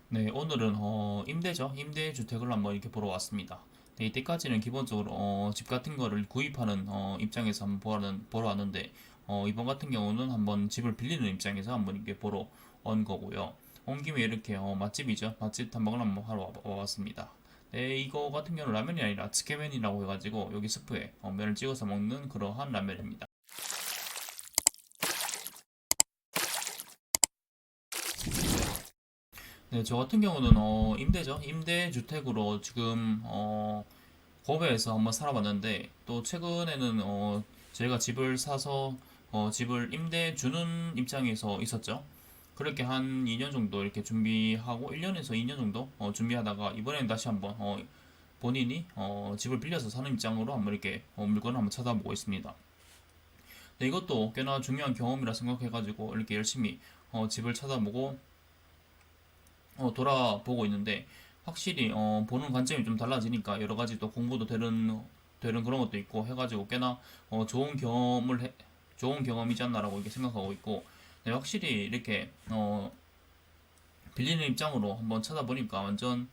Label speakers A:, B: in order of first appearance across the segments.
A: 네, 오늘은 임대죠. 임대주택을 한번 이렇게 보러 왔습니다. 네, 이때까지는 기본적으로 집 같은 거를 구입하는 입장에서 한번 보러 왔는데 이번 같은 경우는 한번 집을 빌리는 입장에서 한번 이렇게 보러 온 거고요. 온 김에 이렇게 맛집이죠. 맛집 탐방을 한번 하러 와봤습니다. 네, 이거 같은 경우는 라면이 아니라 츠케멘이라고 해가지고 여기 스프에 면을 찍어서 먹는 그러한 라면입니다. 네, 저 같은 경우는 임대죠. 임대주택으로 지금 거배에서 한번 살아봤는데 또 최근에는 제가 집을 사서 집을 임대 주는 입장에서 있었죠. 그렇게 한 2년 정도 이렇게 준비하고 1년에서 2년 정도 준비하다가 이번에는 다시 한번 본인이 집을 빌려서 사는 입장으로 한번 이렇게 물건을 한번 찾아보고 있습니다. 네, 이것도 꽤나 중요한 경험이라 생각해가지고 이렇게 열심히 집을 찾아보고 돌아보고 있는데 확실히 보는 관점이 좀 달라지니까 여러 가지 또 공부도 되는 그런 것도 있고 해가지고 꽤나 좋은 경험이지 않나라고 이렇게 생각하고 있고 네, 확실히 이렇게 빌리는 입장으로 한번 찾아보니까 완전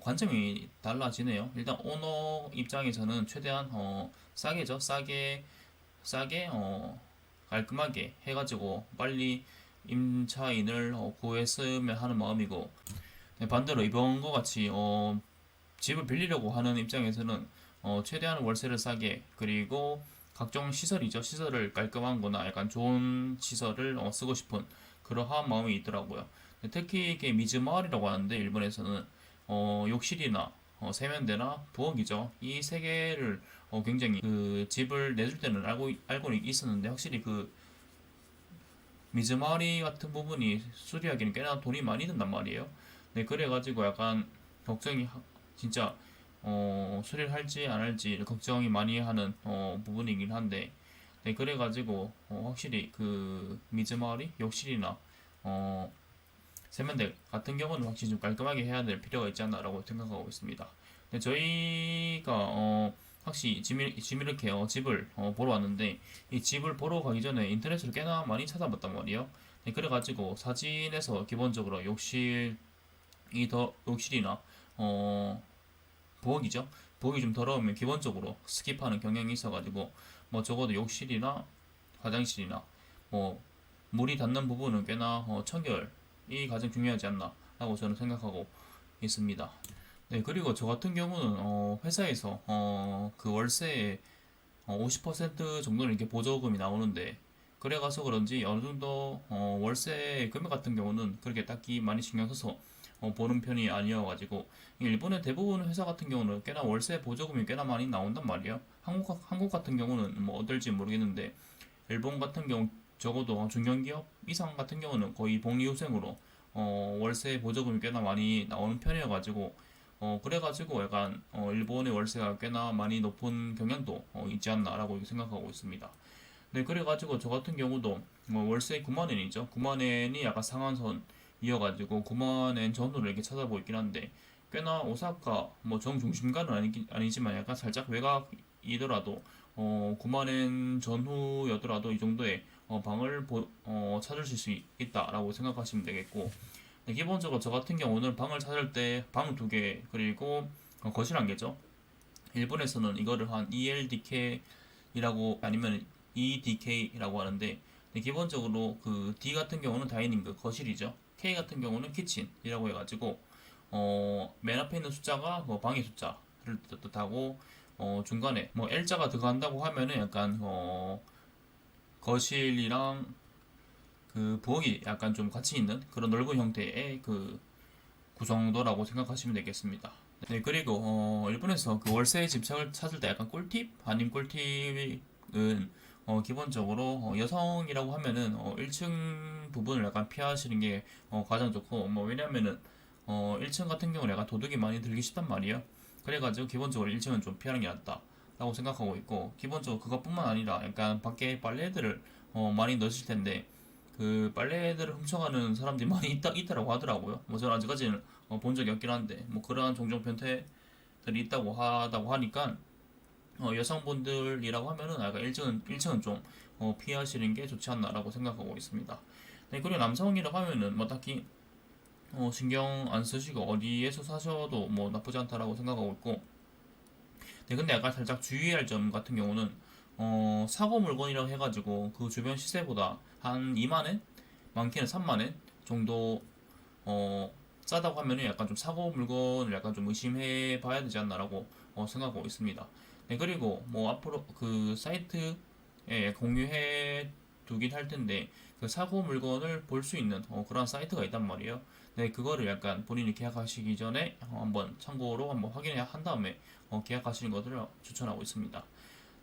A: 관점이 달라지네요. 일단 오너 입장에서는 최대한 싸게죠. 싸게 깔끔하게 해가지고 빨리 임차인을 구했으면 하는 마음이고 네, 반대로 이번 거 같이 집을 빌리려고 하는 입장에서는 최대한 월세를 싸게 그리고 각종 시설이죠. 시설을 깔끔한 거나 약간 좋은 시설을 쓰고 싶은 그러한 마음이 있더라고요. 특히 이게 미즈마을이라고 하는데 일본에서는 욕실이나 세면대나 부엌이죠. 이 세 개를 굉장히 그 집을 내줄 때는 알고는 있었는데 확실히 그 미즈마리 같은 부분이 수리하기는 꽤나 돈이 많이 든단 말이에요. 네, 그래가지고 약간 걱정이 진짜 수리를 할지 안 할지 걱정이 많이 하는 부분이긴 한데 네, 그래가지고 확실히 그 미즈마리 욕실이나 어, 세면대 같은 경우는 확실히 좀 깔끔하게 해야 될 필요가 있지 않나라고 생각하고 있습니다. 네, 저희가 확실히 짐 이렇게 집을 보러 왔는데 이 집을 보러 가기 전에 인터넷으로 꽤나 많이 찾아봤단 말이에요. 네, 그래가지고 사진에서 기본적으로 욕실이나 어, 부엌이죠. 부엌이 좀 더러우면 기본적으로 스킵하는 경향이 있어가지고 뭐 적어도 욕실이나 화장실이나 뭐 물이 닿는 부분은 꽤나 청결이 가장 중요하지 않나 라고 저는 생각하고 있습니다. 네, 그리고 저 같은 경우는 회사에서 그 월세의 50% 정도는 이렇게 보조금이 나오는데 그래가서 그런지 어느 정도 월세 금액 같은 경우는 그렇게 딱히 많이 신경 써서 보는 편이 아니어가지고 일본의 대부분 회사 같은 경우는 꽤나 월세 보조금이 꽤나 많이 나온단 말이에요. 한국 같은 경우는 뭐 어떨지 모르겠는데 일본 같은 경우 적어도 중견기업 이상 같은 경우는 거의 복리후생으로 월세 보조금이 꽤나 많이 나오는 편이어가지고 그래가지고 약간 일본의 월세가 꽤나 많이 높은 경향도 있지 않나라고 생각하고 있습니다. 네, 그래가지고 저 같은 경우도 월세 9만 엔이죠. 9만 엔이 약간 상한선 이어가지고 9만 엔 전후를 이렇게 찾아보고 있긴 한데 꽤나 오사카 뭐 정중심가는 아니지만 약간 살짝 외곽이더라도 9만 엔 전후여더라도 이 정도의 방을 찾으실 수 있다라고 생각하시면 되겠고 네, 기본적으로 저 같은 경우는 방을 찾을 때 방 두 개 그리고 거실 한 개죠. 일본에서는 이거를 한 ELDK이라고 아니면 EDK라고 하는데 네, 기본적으로 그 D 같은 경우는 다이닝그 거실이죠. K 같은 경우는 키친이라고 해가지고 맨 앞에 있는 숫자가 뭐 방의 숫자를 뜻하고 중간에 뭐 L자가 들어간다고 하면은 약간 거실이랑 그 부엌이 약간 좀 같이 있는 그런 넓은 형태의 그 구성도라고 생각하시면 되겠습니다. 네, 그리고 일본에서 그 월세 집착을 찾을 때 약간 꿀팁 아닌 꿀팁은 기본적으로 여성이라고 하면은 1층 부분을 약간 피하시는 게 가장 좋고 뭐 왜냐면은 1층 같은 경우는 약간 도둑이 많이 들기 쉽단 말이에요. 그래가지고 기본적으로 1층은 좀 피하는 게 낫다라고 생각하고 있고 기본적으로 그것뿐만 아니라 약간 밖에 빨래들을 많이 넣으실 텐데 그 빨래들을 훔쳐가는 사람들이 많이 있다라고 하더라고요. 뭐 저는 아직까지는 본 적이 없긴 한데 뭐 그러한 종종 변태들이 있다고 하니까 여성분들이라고 하면은 아까 1층은 좀 피하시는 게 좋지 않나라고 생각하고 있습니다. 네, 그리고 남성이라고 하면은 뭐 딱히 신경 안 쓰시고 어디에서 사셔도 뭐 나쁘지 않다라고 생각하고 있고. 네, 근데 약간 살짝 주의할 점 같은 경우는 사고 물건이라고 해가지고 그 주변 시세보다 한 2만엔? 많게는 3만엔 정도 어, 싸다고 하면은 약간 좀 사고 물건을 약간 좀 의심해 봐야 되지 않나라고 생각하고 있습니다. 네, 그리고 뭐 앞으로 그 사이트에 공유해 두긴 할 텐데 그 사고 물건을 볼 수 있는 그런 사이트가 있단 말이에요. 네, 그거를 약간 본인이 계약하시기 전에 한번 참고로 한번 확인해야 한 다음에 계약하시는 것을 추천하고 있습니다.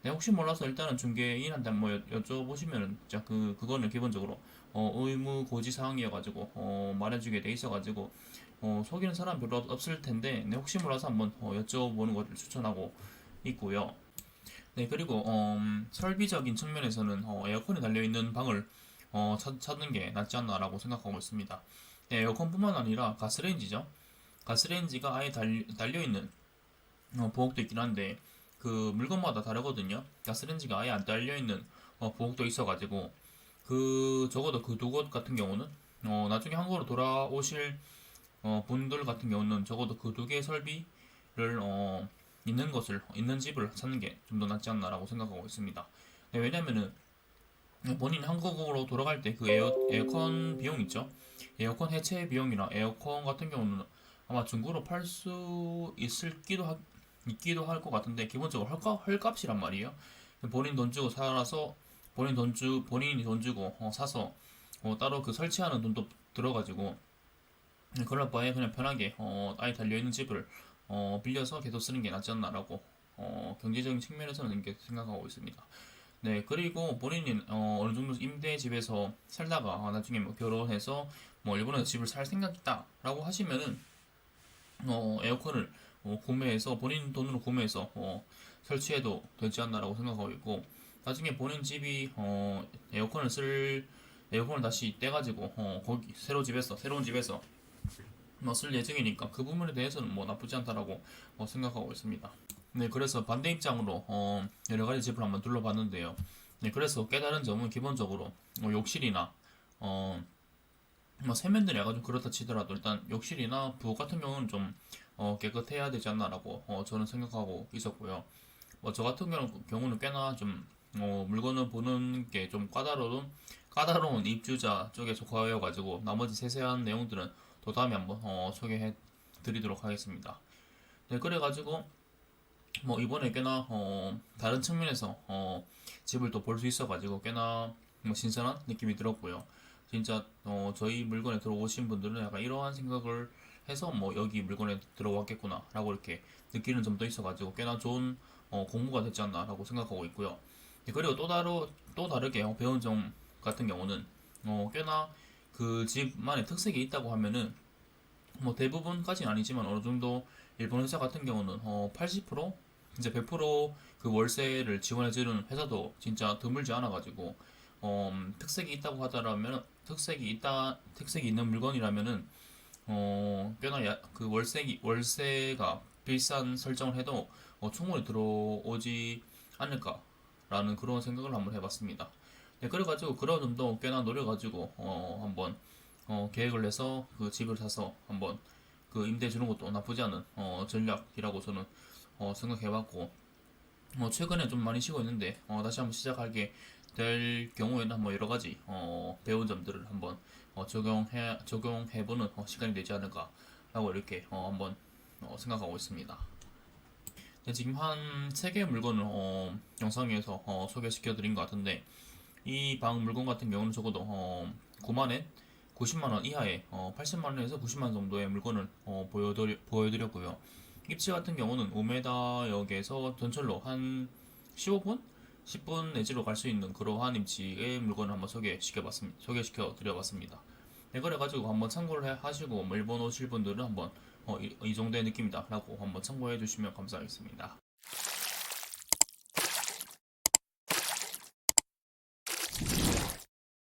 A: 네, 혹시 몰라서 일단은 중개인한테 한번 여쭤보시면은 진짜 그거는 기본적으로 의무 고지 사항이어가지고 말해주게 돼 있어가지고 속이는 사람 별로 없을 텐데 네, 혹시 몰라서 한번 여쭤보는 것을 추천하고 있고요. 네, 그리고 설비적인 측면에서는 에어컨이 달려있는 방을 찾는 게 낫지 않나라고 생각하고 있습니다. 네, 에어컨뿐만 아니라 가스레인지죠. 가스레인지가 아예 달려있는 보옥도 있긴 한데 그 물건마다 다르거든요. 가스레인지가 아예 안 달려있는 보옥도 있어가지고 그 적어도 그 두 곳 같은 경우는 나중에 한국으로 돌아오실 분들 같은 경우는 적어도 그 두 개의 설비를 있는 집을 찾는 게 좀 더 낫지 않나라고 생각하고 있습니다. 네, 왜냐면은 본인 한국으로 돌아갈 때 그 에어컨 비용 있죠? 에어컨 해체 비용이나 에어컨 같은 경우는 아마 중고로 팔 수 있기도 할 것 같은데 기본적으로 헐값이란 말이에요. 본인 돈 주고 살아서 본인이 돈 주고 사서 따로 그 설치하는 돈도 들어가지고 그럴 바에 그냥 편하게 아예 달려있는 집을 빌려서 계속 쓰는 게 낫지 않나라고 경제적인 측면에서는 이렇게 생각하고 있습니다. 네, 그리고 본인이 어느 정도 임대집에서 살다가 나중에 뭐 결혼해서 뭐 일본에서 집을 살 생각이다라고 하시면은 에어컨을 구매해서 본인 돈으로 구매해서 설치해도 되지 않나라고 생각하고 있고 나중에 본인 집이 에어컨을 다시 떼가지고 거기 새로운 집에서 뭐 쓸 예정이니까 그 부분에 대해서는 뭐 나쁘지 않다라고 생각하고 있습니다. 네, 그래서 반대 입장으로 여러 가지 집을 한번 둘러봤는데요. 네, 그래서 깨달은 점은 기본적으로 욕실이나 어, 뭐 세면대는 약간 좀 그렇다 치더라도 일단 욕실이나 부엌 같은 경우는 좀 깨끗해야 되지 않나라고 저는 생각하고 있었고요. 뭐 저 같은 경우는 꽤나 좀 물건을 보는 게 좀 까다로운 입주자 쪽에 속하여가지고 나머지 세세한 내용들은 또 다음에 한번 소개해 드리도록 하겠습니다. 네, 그래가지고 뭐 이번에 꽤나 다른 측면에서 집을 또 볼 수 있어가지고 꽤나 뭐 신선한 느낌이 들었고요. 진짜 저희 물건에 들어오신 분들은 약간 이러한 생각을 해서 뭐 여기 물건에 들어왔겠구나 라고 이렇게 느끼는 점도 있어가지고 꽤나 좋은 공부가 됐지 않나라고 생각하고 있고요. 네, 그리고 또 다르게 배운 점 같은 경우는 꽤나 그 집만의 특색이 있다고 하면은 뭐 대부분까지는 아니지만 어느 정도 일본 회사 같은 경우는 80% 이제 100%그 월세를 지원해주는 회사도 진짜 드물지 않아가지고 특색이 있다고 하더라면 특색이 있는 물건이라면은 꽤나 그 월세가 비싼 설정을 해도 충분히 들어오지 않을까라는 그런 생각을 한번 해봤습니다. 네, 그래가지고 그런 점도 꽤나 노려가지고 한번 계획을 내서 그 집을 사서 한번 그 임대 주는 것도 나쁘지 않은 전략이라고 저는 생각해봤고 최근에 좀 많이 쉬고 있는데 다시 한번 시작하게 될 경우에는 한번 여러 가지 배운 점들을 한번 적용해보는 시간이 되지 않을까라고 이렇게 한번 생각하고 있습니다. 네, 지금 한 3개의 물건을 영상에서 소개시켜 드린 것 같은데 이 방 물건 같은 경우는 적어도 9만엔 90만원 이하의 80만원에서 90만원 정도의 물건을 보여드렸고요. 입지 같은 경우는 5m역에서 전철로 한 15분? 10분 내지로 갈 수 있는 그러한 입지의 물건을 한번 소개시켜 드려봤습니다. 네, 그래가지고 한번 참고를 하시고 뭐 일본 오실 분들은 한번 이 정도의 느낌이다 라고 한번 참고해 주시면 감사하겠습니다.